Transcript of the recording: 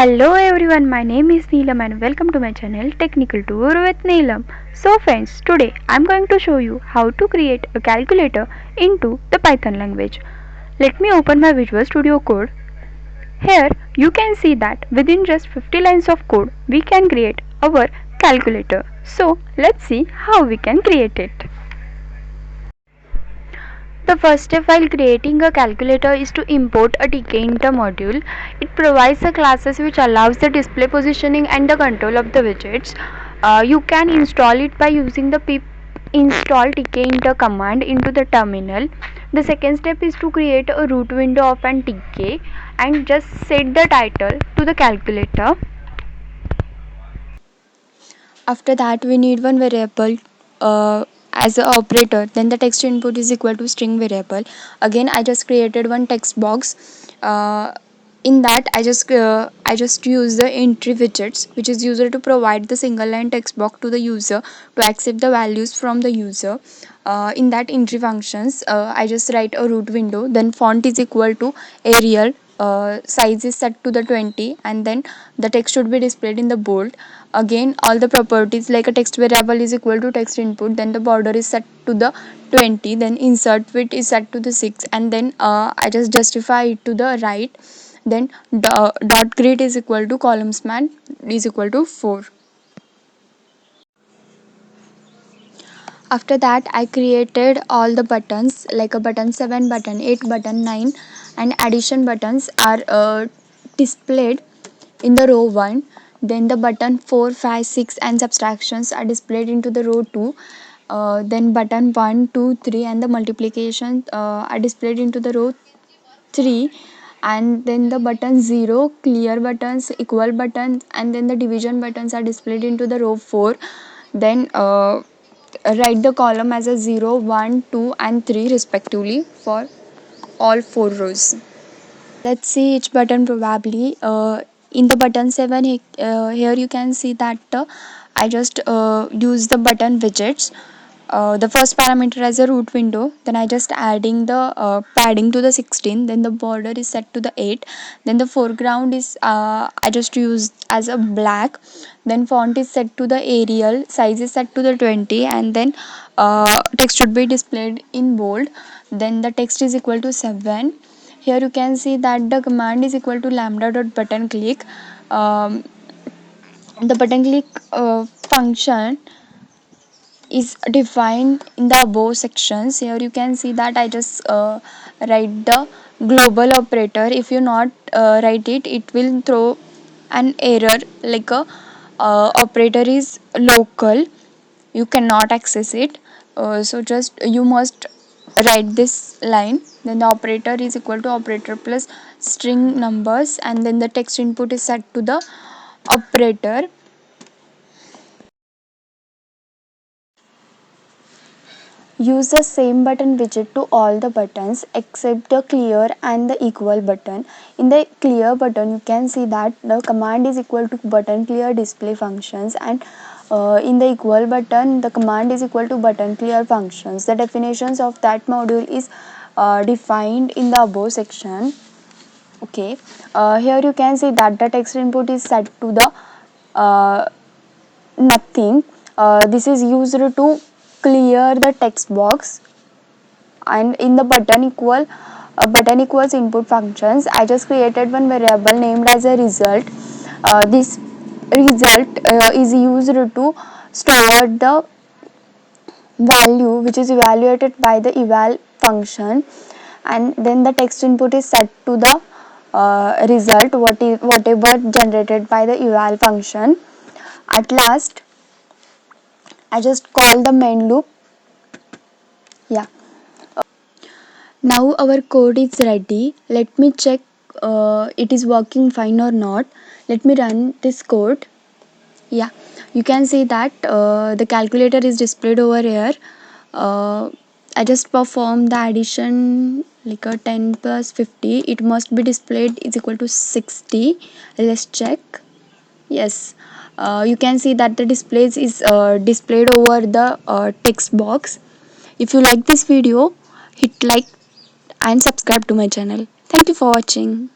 Hello everyone, my name is Neelam and welcome to my channel Technical Tour with Neelam. So friends, today I'm going to show you how to create a calculator into the Python language. Let me open my Visual Studio Code. Here you can see that within just 50 lines of code we can create our calculator. So let's see how we can create it. The first step while creating a calculator is to import a tkinter module. It provides the classes which allows the display positioning and the control of the widgets. You can install it by using the pip install tkinter command into the terminal. The second step is to create a root window of an tk and just set the title to the calculator. After that we need one variable as an operator, then the text input is equal to string variable. Again I just created one text box. In that I just use the entry widgets, which is user to provide the single line text box to the user to accept the values from the user. In that entry functions, I just write a root window, then font is equal to Arial, size is set to the 20, and then the text should be displayed in the bold. Again all the properties like a text variable is equal to text input, then the border is set to the 20, then insert width is set to the 6, and then I just justify it to the right. Then dot grid is equal to column span is equal to 4. After that I created all the buttons like a button 7, button 8, button 9, and addition buttons are displayed in the row 1. Then the button 4, 5, 6 and subtractions are displayed into the row 2. Then button 1, 2, 3 and the multiplication are displayed into the row 3. And then the button 0, clear buttons, equal buttons, and then the division buttons are displayed into the row 4. Then write the column as a 0, 1, 2 and 3 respectively for all 4 rows. Let's see each button probably. In the button 7, here you can see that I just use the button widgets. The first parameter as a root window, then I just adding the padding to the 16, then the border is set to the 8, then the foreground is I just use as a black, then font is set to the Arial, size is set to the 20, and then text should be displayed in bold. Then the text is equal to 7. Here you can see that the command is equal to lambda dot button click. um, the button click function is defined in the above sections. Here you can see that I just write the global operator. If you not write it, it will throw an error like a operator is local, you cannot access it. So just you must write this line. Then the operator is equal to operator plus string numbers, and then the text input is set to the operator. Use the same button widget to all the buttons except the clear and the equal button. In the clear button, you can see that the command is equal to button clear display functions, and in the equal button, the command is equal to button clear functions. The definitions of that module is defined in the above section. Okay, here you can see that the text input is set to the uh, nothing. This is used to clear the text box. And in the button equals input functions, I just created one variable named as a result. This result is used to store the value which is evaluated by the eval function, and then the text input is set to the result whatever generated by the eval function. At last I just call the main loop. Yeah. Now our code is ready. Let me check it is working fine or not. Let me run this code. Yeah, you can see that the calculator is displayed over here. I just perform the addition like a 10 plus 50. It must be displayed is equal to 60. Let's check. Yes, you can see that the displays is displayed over the text box. If you like this video, hit like and subscribe to my channel. Thank you for watching.